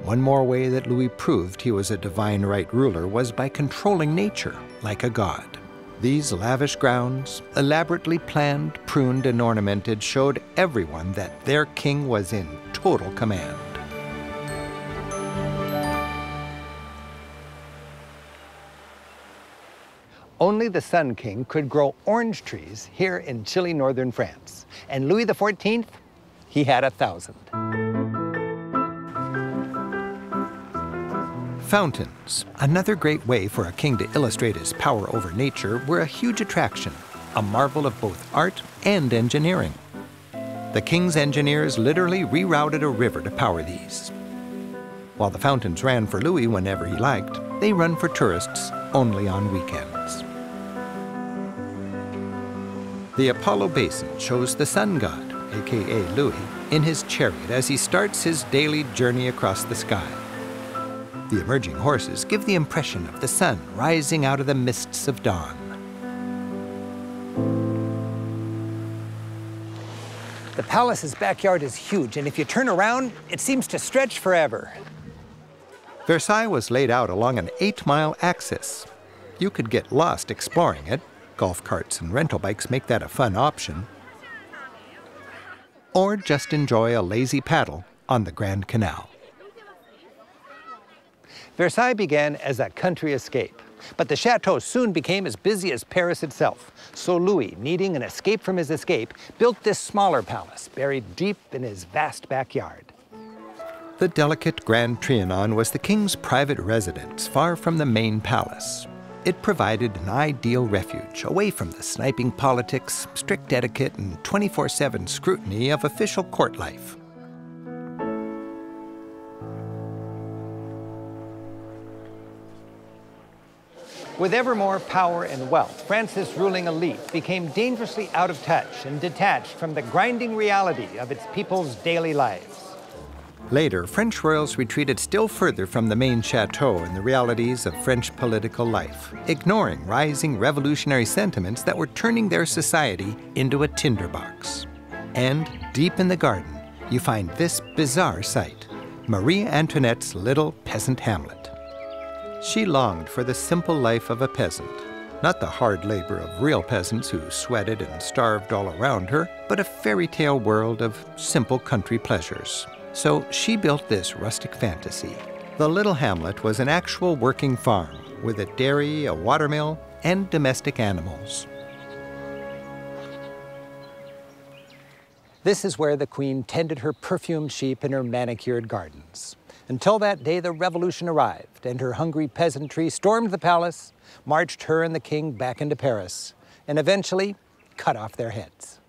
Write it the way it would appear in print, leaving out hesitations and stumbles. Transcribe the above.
One more way that Louis proved he was a divine right ruler was by controlling nature like a god. These lavish grounds, elaborately planned, pruned, and ornamented, showed everyone that their king was in total command. Only the Sun King could grow orange trees here in chilly northern France. And Louis XIV, he had 1,000. Fountains, another great way for a king to illustrate his power over nature, were a huge attraction, a marvel of both art and engineering. The king's engineers literally rerouted a river to power these. While the fountains ran for Louis whenever he liked, they run for tourists only on weekends. The Apollo Basin shows the sun god, aka Louis, in his chariot as he starts his daily journey across the sky. The emerging horses give the impression of the sun rising out of the mists of dawn. The palace's backyard is huge, and if you turn around, it seems to stretch forever. Versailles was laid out along an 8-mile axis. You could get lost exploring it. Golf carts and rental bikes make that a fun option. Or just enjoy a lazy paddle on the Grand Canal. Versailles began as a country escape, but the chateau soon became as busy as Paris itself. So Louis, needing an escape from his escape, built this smaller palace buried deep in his vast backyard. The delicate Grand Trianon was the king's private residence, far from the main palace. It provided an ideal refuge, away from the sniping politics, strict etiquette, and 24/7 scrutiny of official court life. With ever more power and wealth, France's ruling elite became dangerously out of touch and detached from the grinding reality of its people's daily lives. Later, French royals retreated still further from the main chateau and the realities of French political life, ignoring rising revolutionary sentiments that were turning their society into a tinderbox. And deep in the garden, you find this bizarre sight, Marie Antoinette's little peasant Hamlet. She longed for the simple life of a peasant, not the hard labor of real peasants who sweated and starved all around her, but a fairy tale world of simple country pleasures. So she built this rustic fantasy. The little hamlet was an actual working farm with a dairy, a watermill, and domestic animals. This is where the queen tended her perfumed sheep in her manicured gardens. Until that day, the revolution arrived, and her hungry peasantry stormed the palace, marched her and the king back into Paris, and eventually cut off their heads.